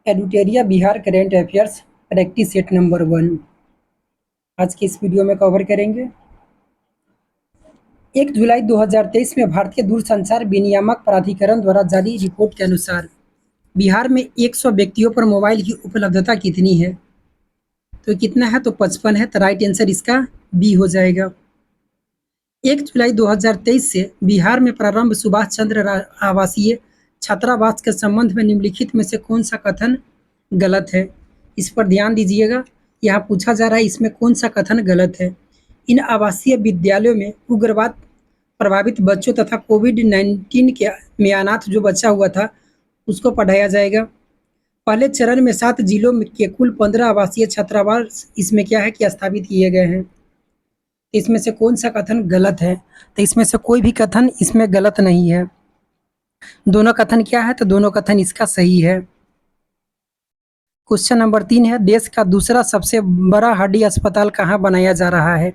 एडुटेरिया Bihar current affairs practice set number 1 आज की इस वीडियो में कवर करेंगे। 1 जुलाई 2023 में भारतीय दूरसंचार विनियामक प्राधिकरण द्वारा जारी रिपोर्ट के अनुसार बिहार में 100 व्यक्तियों पर मोबाइल की उपलब्धता कितनी है? तो कितना है? तो 55 है। तो राइट आंसर इसका बी हो जाएगा। 1 जुलाई 2023 से बिहार में प्रारंभ सुभाष चंद्र आवासीय छात्रावास के संबंध में निम्नलिखित में से कौन सा कथन गलत है? इस पर ध्यान दीजिएगा। यहाँ पूछा जा रहा है इसमें कौन सा कथन गलत है। इन आवासीय विद्यालयों में उग्रवाद प्रभावित बच्चों तथा कोविड-19 के में अनाथ जो बचा हुआ था उसको पढ़ाया जाएगा। पहले चरण में 7 जिलों के कुल 15 आवासीय छात्रावास इसमें क्या है कि स्थापित किए गए हैं। इसमें से कौन सा कथन गलत है? तो इसमें से कोई भी कथन इसमें गलत नहीं है। दोनों कथन क्या है? तो दोनों कथन इसका सही है। क्वेश्चन नंबर 3 है, देश का दूसरा सबसे बड़ा हड्डी अस्पताल कहाँ बनाया जा रहा है?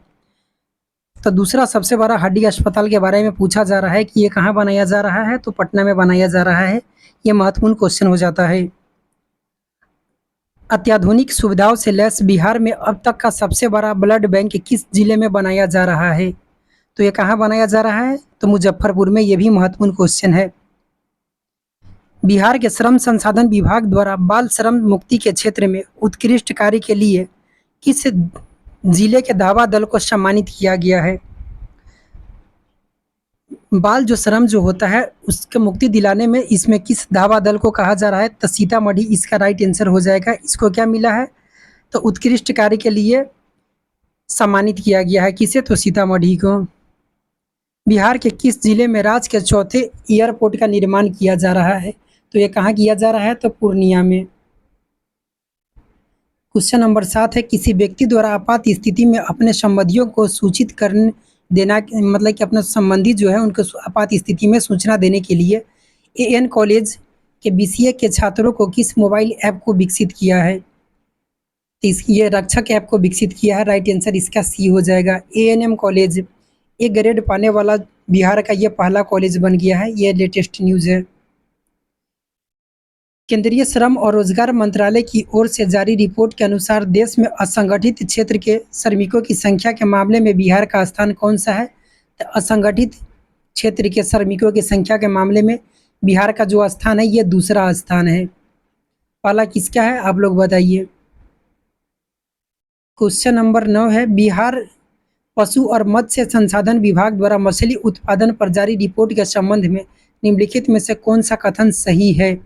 तो दूसरा सबसे बड़ा हड्डी अस्पताल के बारे में पूछा जा रहा है कि ये कहाँ बनाया जा रहा है? तो पटना में बनाया जा रहा है। ये महत्वपूर्ण क्वेश्चन हो जाता है। अत्याधुनिक सुविधाओं से लैस बिहार में अब तक का सबसे बड़ा ब्लड बैंक किस जिले में बनाया जा रहा है? तो ये कहाँ बनाया जा रहा है? तो मुजफ्फरपुर में। ये भी महत्वपूर्ण क्वेश्चन है। बिहार के श्रम संसाधन विभाग द्वारा बाल श्रम मुक्ति के क्षेत्र में उत्कृष्ट कार्य के लिए किस जिले के धावा दल को सम्मानित किया गया है? बाल जो श्रम जो होता है उसके मुक्ति दिलाने में इसमें किस धावा दल को कहा जा रहा है? तो सीतामढ़ी इसका राइट आंसर हो जाएगा। इसको क्या मिला है? तो उत्कृष्ट कार्य के लिए सम्मानित किया गया है। किसे? तो सीतामढ़ी को। बिहार के किस जिले में राज्य के चौथे एयरपोर्ट का निर्माण किया जा रहा है? तो ये कहाँ किया जा रहा है? तो पूर्णिया में। क्वेश्चन नंबर 7 है, किसी व्यक्ति द्वारा आपात स्थिति में अपने संबंधियों को सूचित करने देना मतलब कि अपने संबंधी जो है उनको आपात स्थिति में सूचना देने के लिए एएन कॉलेज के बीसीए के छात्रों को किस मोबाइल ऐप को विकसित किया है? ये रक्षक ऐप को विकसित किया है। राइट आंसर इसका सी हो जाएगा। एएनएम कॉलेज एक ग्रेड पाने वाला बिहार का ये पहला कॉलेज बन गया है। ये लेटेस्ट न्यूज़ है। केंद्रीय श्रम और रोजगार मंत्रालय की ओर से जारी रिपोर्ट के अनुसार देश में असंगठित क्षेत्र के श्रमिकों की संख्या के मामले में बिहार का स्थान कौन सा है? तो असंगठित क्षेत्र के श्रमिकों की संख्या के मामले में बिहार का जो स्थान है ये दूसरा स्थान है। पहला किसका है आप लोग बताइए। क्वेश्चन नंबर 9 है, बिहार पशु और मत्स्य संसाधन विभाग द्वारा मछली उत्पादन पर जारी रिपोर्ट के संबंध में निम्नलिखित में से कौन सा कथन सही है?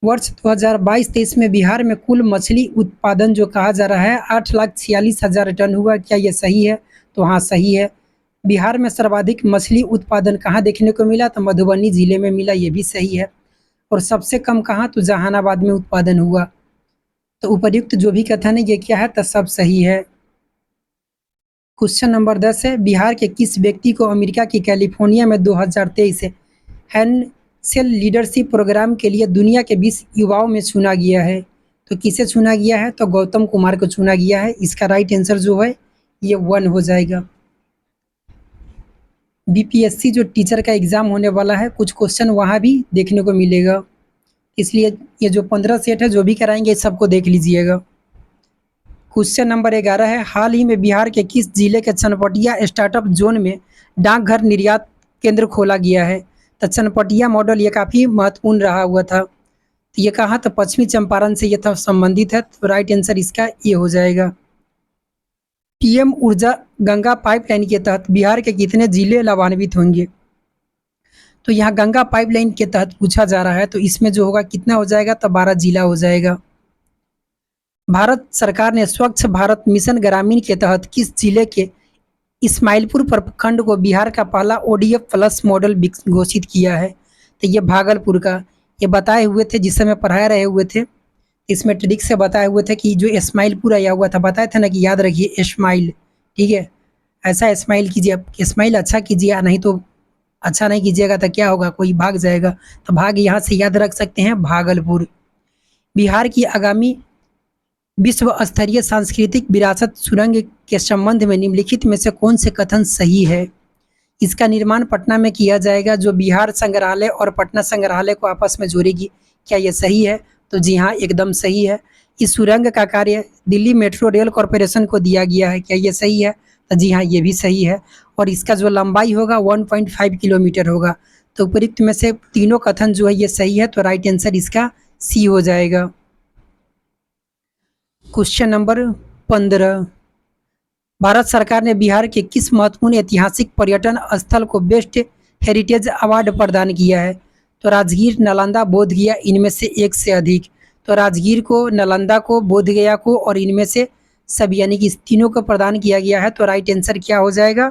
वर्ष 2022-23 में बिहार में कुल मछली उत्पादन जो कहा जा रहा है 8,46,000 टन हुआ। क्या ये सही है? तो हाँ सही है। बिहार में सर्वाधिक मछली उत्पादन कहाँ देखने को मिला? तो मधुबनी जिले में मिला। ये भी सही है। और सबसे कम कहाँ? तो जहानाबाद में उत्पादन हुआ। तो उपर्युक्त जो भी कथन है ये क्या है? तो सब सही है। क्वेश्चन नंबर 10 है, बिहार के किस व्यक्ति को अमेरिका की कैलिफोर्निया में 2023 हैंसेल लीडरशिप प्रोग्राम के लिए दुनिया के 20 युवाओं में चुना गया है? तो किसे चुना गया है? तो गौतम कुमार को चुना गया है। इसका राइट आंसर जो है ये 1 हो जाएगा। बीपीएससी जो टीचर का एग्ज़ाम होने वाला है कुछ क्वेश्चन वहाँ भी देखने को मिलेगा, इसलिए ये जो 15 सेट है जो भी कराएंगे सबको देख लीजिएगा। क्वेश्चन नंबर 11 है, हाल ही में बिहार के किस जिले के चनपटिया स्टार्टअप जोन में डाकघर निर्यात केंद्र खोला गया है? तो चनपटिया मॉडल ये काफ़ी महत्वपूर्ण रहा हुआ था। तो ये कहाँ? तो पश्चिमी चंपारण से ये था संबंधित है। तो राइट आंसर इसका ये हो जाएगा। पीएम ऊर्जा गंगा पाइपलाइन के तहत बिहार के कितने जिले लाभान्वित होंगे? तो यहाँ गंगा पाइपलाइन के तहत पूछा जा रहा है। तो इसमें जो होगा कितना हो जाएगा? तो 12 जिला हो जाएगा। भारत सरकार ने स्वच्छ भारत मिशन ग्रामीण के तहत किस जिले के इस्माइलपुर प्रखंड को बिहार का पहला ओडीएफ प्लस मॉडल घोषित किया है? तो ये भागलपुर का। ये बताए हुए थे जिस समय पढ़ाए रहे हुए थे, इसमें ट्रिक से बताए हुए थे कि जो इस्माइलपुर आया हुआ था बताए थे ना कि याद रखिए इस्माइल, ठीक है। ऐसा इस्माइल कीजिए, इस्माइल अच्छा कीजिए, नहीं तो अच्छा नहीं कीजिएगा तो क्या होगा? कोई भाग जाएगा। तो भाग यहाँ से याद रख सकते हैं भागलपुर। बिहार की आगामी विश्व स्तरीय सांस्कृतिक विरासत सुरंग के संबंध में निम्नलिखित में से कौन से कथन सही है? इसका निर्माण पटना में किया जाएगा जो बिहार संग्रहालय और पटना संग्रहालय को आपस में जोड़ेगी। क्या ये सही है? तो जी हाँ, एकदम सही है। इस सुरंग का कार्य दिल्ली मेट्रो रेल कॉरपोरेशन को दिया गया है। क्या ये सही है? तो जी हाँ, ये भी सही है। और इसका जो लंबाई होगा 1.5 किलोमीटर होगा। तो उपयुक्त में से तीनों कथन जो है ये सही है, तो राइट आंसर इसका सी हो जाएगा। क्वेश्चन नंबर 15, भारत सरकार ने बिहार के किस महत्वपूर्ण ऐतिहासिक पर्यटन स्थल को बेस्ट हेरिटेज अवार्ड प्रदान किया है? तो राजगीर, नालंदा, बोधगया, इनमें से एक से अधिक। तो राजगीर को, नालंदा को, बोधगया को और इनमें से सब, यानी कि इस तीनों को प्रदान किया गया है। तो राइट आंसर क्या हो जाएगा?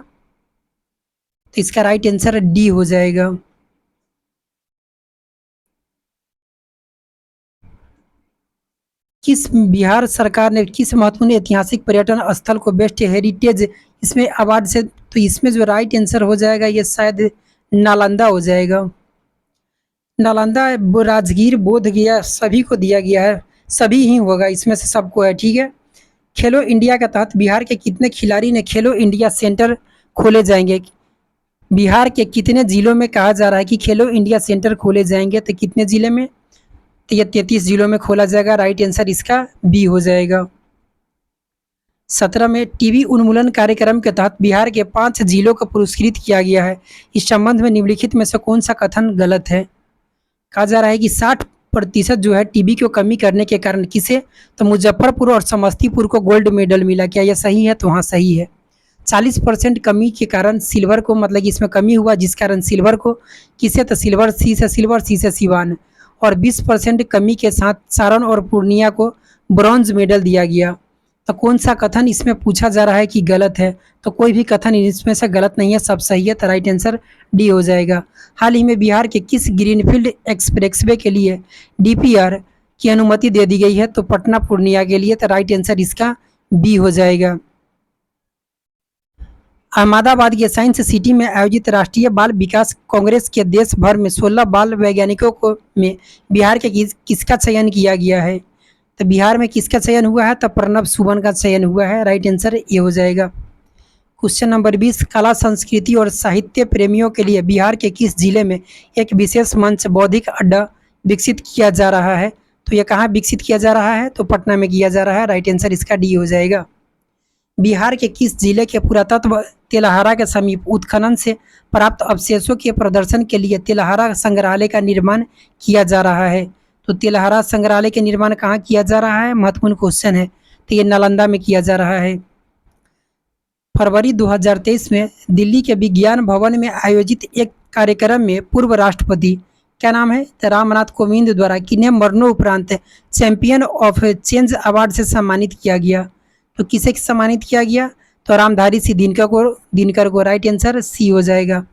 तो इसका राइट आंसर डी हो जाएगा। किस बिहार सरकार ने किस महत्वपूर्ण ऐतिहासिक पर्यटन स्थल को बेस्ट हेरिटेज इसमें अवार्ड से, तो इसमें जो राइट आंसर हो जाएगा ये शायद नालंदा हो जाएगा। नालंदा, राजगीर, बोधगया सभी को दिया गया है, सभी ही होगा, इसमें से सबको है। ठीक है। खेलो इंडिया के तहत बिहार के कितने खिलाड़ी ने खेलो इंडिया सेंटर खोले जाएंगे? बिहार के कितने जिलों में कहा जा रहा है कि खेलो इंडिया सेंटर खोले जाएंगे? तो कितने जिले में? तो ये 33 जिलों में खोला जाएगा। राइट आंसर इसका बी हो जाएगा। 17 में टीबी उन्मूलन कार्यक्रम के तहत बिहार के 5 जिलों को पुरस्कृत किया गया है। इस संबंध में निम्नलिखित में से कौन सा कथन गलत है? कहा जा रहा है कि 60% जो है टीबी को कमी करने के कारण किसे, तो मुजफ्फरपुर और समस्तीपुर को गोल्ड मेडल मिला। क्या यह सही है? तो हाँ, सही है। 40% कमी के कारण सिल्वर को, मतलब कि इसमें कमी हुआ जिस कारण सिल्वर को किसे, तो सिल्वर, सी से सिल्वर, सी से सिवान। और 20% कमी के साथ सारण और पूर्णिया को ब्रॉन्ज मेडल दिया गया। तो कौन सा कथन इसमें पूछा जा रहा है कि गलत है? तो कोई भी कथन इसमें से गलत नहीं है, सब सही है। तो राइट आंसर डी हो जाएगा। हाल ही में बिहार के किस ग्रीनफील्ड एक्सप्रेसवे के लिए डीपीआर की अनुमति दे दी गई है? तो पटना पूर्णिया के लिए। तो राइट आंसर इसका बी हो जाएगा। अहमदाबाद के साइंस सिटी में आयोजित राष्ट्रीय बाल विकास कांग्रेस के देश भर में 16 बाल वैज्ञानिकों को में बिहार के किसका चयन किया गया है? तो बिहार में किसका चयन हुआ है? तो प्रणब सुमन का चयन हुआ है। राइट आंसर ये हो जाएगा। क्वेश्चन नंबर 20, कला, संस्कृति और साहित्य प्रेमियों के लिए बिहार के किस जिले में एक विशेष मंच बौद्धिक अड्डा विकसित किया जा रहा है? तो यह कहाँ विकसित किया जा रहा है? तो पटना में किया जा रहा है। राइट आंसर इसका डी हो जाएगा। बिहार के किस जिले के पुरातत्व तेलहारा के समीप उत्खनन से प्राप्त अवशेषों के प्रदर्शन के लिए तेलहारा संग्रहालय का निर्माण किया जा रहा है? तो तेलहारा संग्रहालय के निर्माण कहाँ किया जा रहा है? महत्वपूर्ण क्वेश्चन है। तो ये नालंदा में किया जा रहा है। फरवरी 2023 में दिल्ली के विज्ञान भवन में आयोजित एक कार्यक्रम में पूर्व राष्ट्रपति, क्या नाम है, तो रामनाथ कोविंद द्वारा किन्हें मरणोपरांत चैंपियन ऑफ चेंज अवार्ड से सम्मानित किया गया? तो किसे सम्मानित किया गया? तो रामधारी सिंह दिनकर को। राइट आंसर सी हो जाएगा।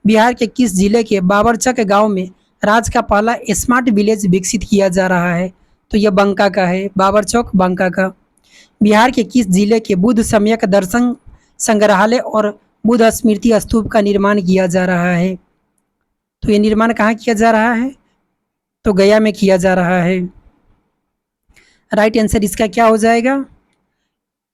बिहार के किस जिले के बाबरचक गांव में राज्य का पहला स्मार्ट विलेज विकसित किया जा रहा है? तो यह बंका का है, बाबरचौक बंका का। बिहार के किस जिले के बुद्ध सम्यक दर्शन संग्रहालय और बुद्ध स्मृति स्तूप का निर्माण किया जा रहा है? तो ये निर्माण कहाँ किया जा रहा है? तो गया में किया जा रहा है। राइट आंसर इसका क्या हो जाएगा?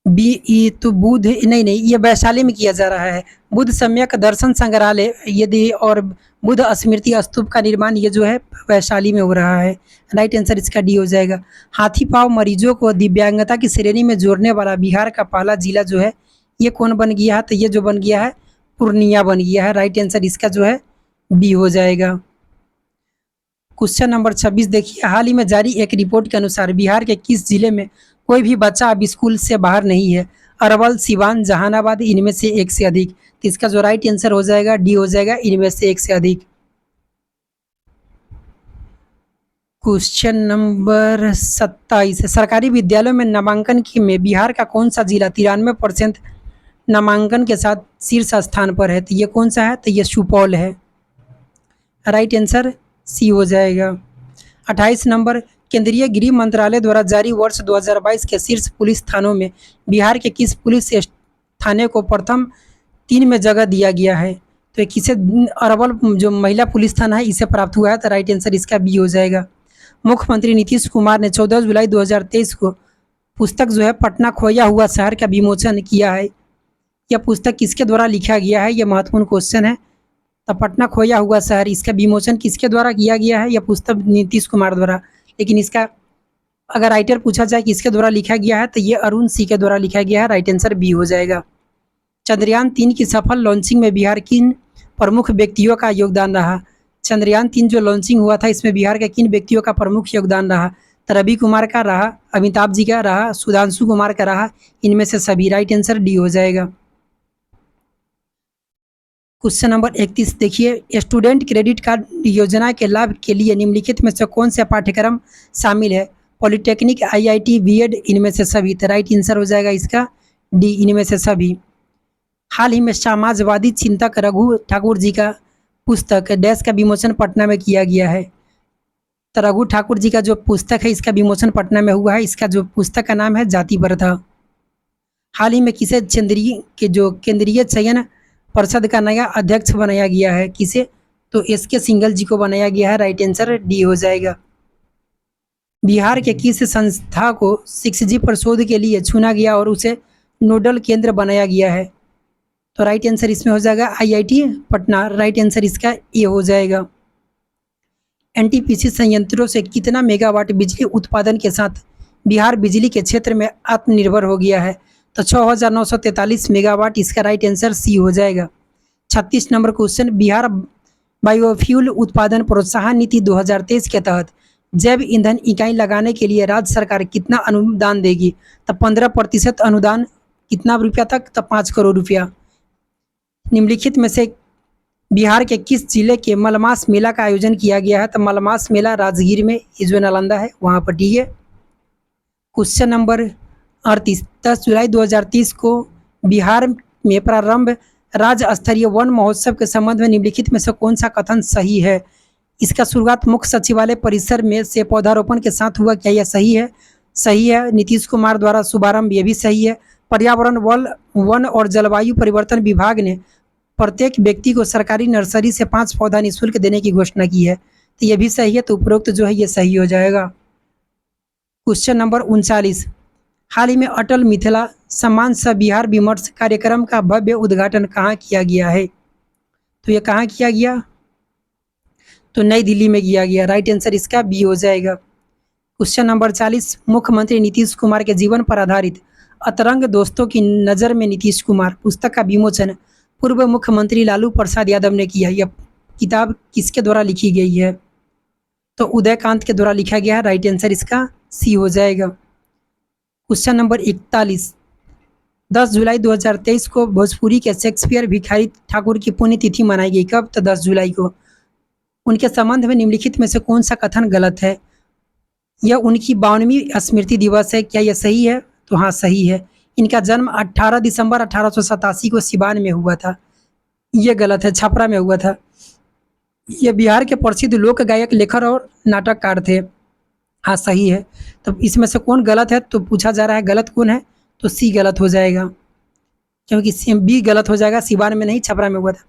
B E. तो बुद्ध नहीं, ये वैशाली में किया जा रहा है। बुद्ध सम्यक दर्शन संग्रहालय यदि और बुद्ध स्मृति स्तूप का निर्माण ये जो है वैशाली में हो रहा है। राइट आंसर इसका डी हो जाएगा। हाथी पांव मरीजों को दिव्यांगता की श्रेणी में जोड़ने वाला बिहार का पहला जिला जो है ये कौन बन गया है? तो ये जो बन गया है पूर्णिया बन गया है। राइट आंसर इसका जो है बी हो जाएगा। क्वेश्चन नंबर 26 देखिए, हाल ही में जारी एक रिपोर्ट के अनुसार बिहार के किस जिले में कोई भी बच्चा अब स्कूल से बाहर नहीं है? अरवल, सिवान, जहानाबाद, इनमें से एक से अधिक। तो इसका जो राइट आंसर हो जाएगा डी हो जाएगा, इनमें से एक से अधिक। क्वेश्चन नंबर 27, सरकारी विद्यालयों में नामांकन में बिहार का कौन सा जिला 93% नामांकन के साथ शीर्ष स्थान पर है? तो ये कौन सा है? तो ये सुपौल है। राइट आंसर सी हो जाएगा। 28 नंबर, केंद्रीय गृह मंत्रालय द्वारा जारी वर्ष 2022 के शीर्ष पुलिस थानों में बिहार के किस पुलिस थाने को प्रथम 3 में जगह दिया गया है? तो ये किसे, अरवल जो महिला पुलिस थाना है इसे प्राप्त हुआ है। तो राइट आंसर इसका बी हो जाएगा। मुख्यमंत्री नीतीश कुमार ने 14 जुलाई 2023 को पुस्तक जो है पटना खोया हुआ शहर का विमोचन किया है। यह पुस्तक किसके द्वारा लिखा गया है? यह महत्वपूर्ण क्वेश्चन है। तो पटना खोया हुआ शहर, इसका विमोचन किसके द्वारा किया गया है? यह पुस्तक नीतीश कुमार द्वारा। लेकिन इसका अगर राइटर पूछा जाए किसके द्वारा लिखा गया है, तो ये अरुण सिंह के द्वारा लिखा गया है। राइट आंसर बी हो जाएगा। चंद्रयान 3 की सफल लॉन्चिंग में बिहार किन प्रमुख व्यक्तियों का योगदान रहा? चंद्रयान 3 जो लॉन्चिंग हुआ था, इसमें बिहार के किन व्यक्तियों का प्रमुख योगदान रहा? तो रवि कुमार का रहा, अमिताभ जी का रहा, सुधांशु कुमार का रहा, इनमें से सभी। राइट आंसर डी हो जाएगा। क्वेश्चन नंबर 31 देखिए, स्टूडेंट क्रेडिट कार्ड योजना के लाभ के लिए निम्नलिखित में से कौन सा पाठ्यक्रम शामिल है? पॉलिटेक्निक, आईआईटी, बीएड, इनमें से सभी। तो राइट आंसर हो जाएगा इसका डी, इनमें से सभी। हाल ही में समाजवादी चिंतक रघु ठाकुर जी का पुस्तक डैश का विमोचन पटना में किया गया है। तो रघु ठाकुर जी का जो पुस्तक है, इसका विमोचन पटना में हुआ है। इसका जो पुस्तक का नाम है जाति प्रथा। हाल ही में किसे केंद्रीय चयन परिषद का नया अध्यक्ष बनाया गया है? किसे? तो एसके सिंघल जी को बनाया गया है। राइट आंसर डी हो जाएगा। बिहार के किस संस्था को 6G पर शोध के लिए चुना गया और उसे नोडल केंद्र बनाया गया है? तो राइट आंसर इसमें हो जाएगा आईआईटी पटना। राइट आंसर इसका ए हो जाएगा। एनटीपीसी संयंत्रों से कितना मेगावाट बिजली उत्पादन के साथ बिहार बिजली के क्षेत्र में आत्मनिर्भर हो गया है? तो 6,943 मेगावाट। इसका राइट आंसर सी हो जाएगा। 36 नंबर क्वेश्चन, बिहार बायोफ्यूल उत्पादन प्रोत्साहन नीति 2023 के तहत जैव ईंधन इकाई लगाने के लिए राज्य सरकार कितना अनुदान देगी? तो 15% अनुदान। कितना रुपया तक? तो 5 करोड़ रुपया। निम्नलिखित में से बिहार के किस जिले के मलमास मेला का आयोजन किया गया है? तो मलमास मेला राजगीर में, ये जो नालंदा है वहाँ पर। ठीक है। क्वेश्चन नंबर 38, 10 जुलाई 2030 को बिहार में प्रारंभ राज्य स्तरीय वन महोत्सव के संबंध में निम्नलिखित में से कौन सा कथन सही है? इसका शुरुआत मुख्य सचिवालय परिसर में से पौधारोपण के साथ हुआ, क्या यह सही है? सही है। नीतीश कुमार द्वारा शुभारंभ, ये भी सही है। पर्यावरण, वन और जलवायु परिवर्तन विभाग ने प्रत्येक व्यक्ति को सरकारी नर्सरी से 5 पौधा निःशुल्क देने की घोषणा की है, तो ये भी सही है। तो उपरोक्त जो है ये सही हो जाएगा। क्वेश्चन नंबर 39, हाल ही में अटल मिथिला सम्मान सह बिहार विमर्श कार्यक्रम का भव्य उद्घाटन कहाँ किया गया है? तो ये कहाँ किया गया? तो नई दिल्ली में किया गया। राइट आंसर इसका बी हो जाएगा। क्वेश्चन नंबर 40, मुख्यमंत्री नीतीश कुमार के जीवन पर आधारित अतरंग दोस्तों की नज़र में नीतीश कुमार पुस्तक का विमोचन पूर्व मुख्यमंत्री लालू प्रसाद यादव ने किया। यह किताब किसके द्वारा लिखी गई है? तो उदयकांत के द्वारा लिखा गया है। राइट आंसर इसका सी हो जाएगा। क्वेश्चन नंबर 41, 10 जुलाई 2023 को भोजपुरी के शेक्सपियर भिखारी ठाकुर की पुण्यतिथि मनाई गई। कब? तो 10 जुलाई को। उनके संबंध में निम्नलिखित में से कौन सा कथन गलत है? यह उनकी 52वीं स्मृति दिवस है, क्या यह सही है? तो हाँ, सही है। इनका जन्म 18 दिसंबर 1887 को सिवान में हुआ था। ये गलत है, छपरा में हुआ था। ये बिहार के प्रसिद्ध लोक गायक, लेखक और नाटककार थे। हाँ, सही है। तो इसमें से कौन गलत है? तो पूछा जा रहा है गलत कौन है, तो सी गलत हो जाएगा, क्योंकि बी गलत हो जाएगा। सिवान में नहीं, छपरा में हुआ था।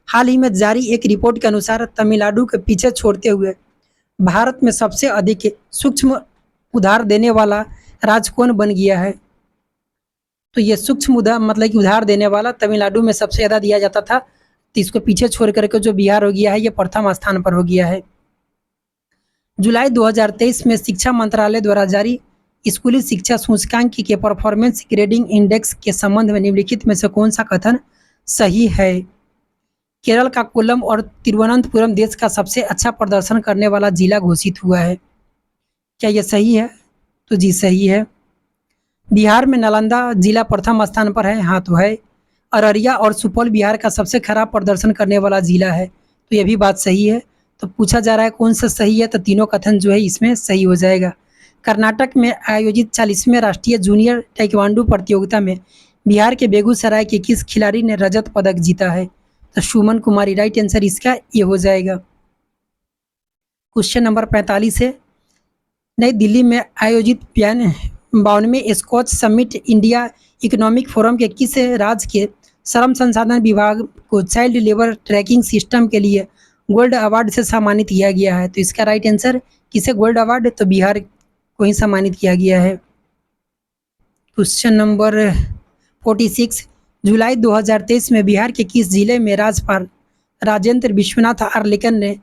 हाल ही में जारी एक रिपोर्ट के अनुसार तमिलनाडु के पीछे छोड़ते हुए भारत में सबसे अधिक सूक्ष्म उधार देने वाला राज्य कौन बन गया है? तो ये सूक्ष्म उधार मतलब कि उधार देने वाला तमिलनाडु में सबसे ज़्यादा दिया जाता था, तो इसको पीछे छोड़ करके जो बिहार हो गया है, ये प्रथम स्थान पर हो गया है। जुलाई 2023 में शिक्षा मंत्रालय द्वारा जारी स्कूली शिक्षा सूचकांक के परफॉर्मेंस ग्रेडिंग इंडेक्स के संबंध में निम्नलिखित में से कौन सा कथन सही है? केरल का कोल्लम और तिरुवनंतपुरम देश का सबसे अच्छा प्रदर्शन करने वाला जिला घोषित हुआ है, क्या यह सही है? तो जी सही है। बिहार में नालंदा जिला प्रथम स्थान पर है। हाँ, तो है। अररिया और सुपौल बिहार का सबसे खराब प्रदर्शन करने वाला जिला है, तो यह भी बात सही है। तो पूछा जा रहा है कौन सा सही है, तो तीनों कथन जो है इसमें सही हो जाएगा। कर्नाटक में आयोजित 40वें राष्ट्रीय जूनियर ताइक्वांडो प्रतियोगिता में बिहार के बेगूसराय के किस खिलाड़ी ने रजत पदक जीता है? तो सुमन कुमारी। राइट आंसर इसका ये हो जाएगा। क्वेश्चन नंबर 45 है, नई दिल्ली में आयोजित 52वें Skoch summit India economic forum के किस राज्य के श्रम संसाधन विभाग को चाइल्ड लेबर ट्रैकिंग सिस्टम के लिए गोल्ड अवार्ड से सम्मानित किया गया है? तो इसका राइट आंसर किसे गोल्ड अवार्ड? तो बिहार को ही सम्मानित किया गया है। क्वेश्चन नंबर 46, जुलाई 2023 में बिहार के किस जिले में राजेंद्र विश्वनाथ आर्लेकर ने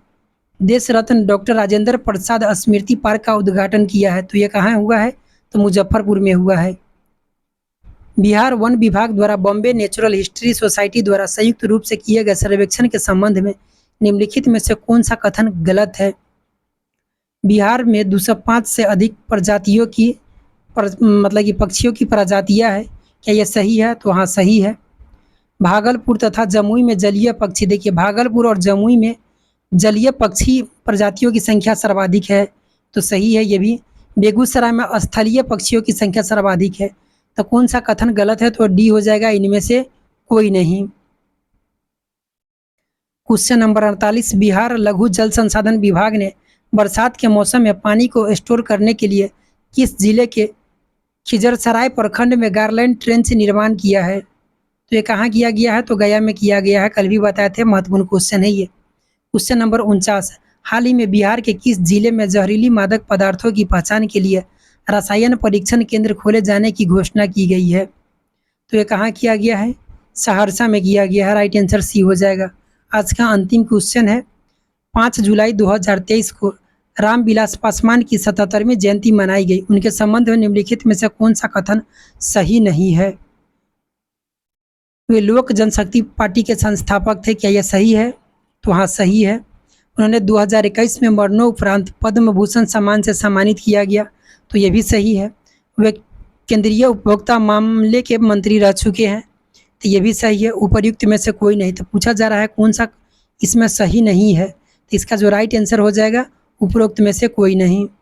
देश रत्न डॉक्टर राजेंद्र प्रसाद स्मृति पार्क का उद्घाटन किया है? तो ये कहाँ हुआ है? तो मुजफ्फरपुर में हुआ है। बिहार वन विभाग द्वारा बॉम्बे नेचुरल हिस्ट्री सोसाइटी द्वारा संयुक्त रूप से किए गए सर्वेक्षण के संबंध में निम्नलिखित में से कौन सा कथन गलत है? बिहार में 205 से अधिक प्रजातियों की मतलब कि पक्षियों की प्रजातियां है। क्या यह सही है? तो हाँ, सही है। भागलपुर तथा जमुई में जलीय पक्षी, देखिए भागलपुर और जमुई में जलीय पक्षी प्रजातियों की संख्या सर्वाधिक है, तो सही है ये भी। बेगूसराय में स्थलीय पक्षियों की संख्या सर्वाधिक है, तो कौन सा कथन गलत है? तो डी हो जाएगा, इनमें से कोई नहीं। क्वेश्चन नंबर 48, बिहार लघु जल संसाधन विभाग ने बरसात के मौसम में पानी को स्टोर करने के लिए किस जिले के खिजरसराय प्रखंड में गारलैंड ट्रेंच निर्माण किया है? तो ये कहाँ किया गया है? तो गया में किया गया है, कल भी बताए थे, महत्वपूर्ण क्वेश्चन है ये। क्वेश्चन नंबर 49, हाल ही में बिहार के किस जिले में जहरीली मादक पदार्थों की पहचान के लिए रसायन परीक्षण केंद्र खोले जाने की घोषणा की गई है? तो ये कहाँ किया गया है? सहरसा में किया गया है, राइट आंसर सी हो जाएगा। आज का अंतिम क्वेश्चन है, 5 जुलाई 2023 को रामविलास पासवान की 77वीं जयंती मनाई गई, उनके संबंध में निम्नलिखित में से कौन सा कथन सही नहीं है? वे लोक जनशक्ति पार्टी के संस्थापक थे, क्या यह सही है? तो हाँ, सही है। उन्होंने 2021 में मरणोपरांत पद्म भूषण सम्मान से सम्मानित किया गया, तो यह भी सही है। वे केंद्रीय उपभोक्ता मामले के मंत्री रह चुके हैं, तो ये भी सही है। उपर्युक्त में से कोई नहीं, तो पूछा जा रहा है कौन सा इसमें सही नहीं है, तो इसका जो राइट आंसर हो जाएगा उपरोक्त में से कोई नहीं।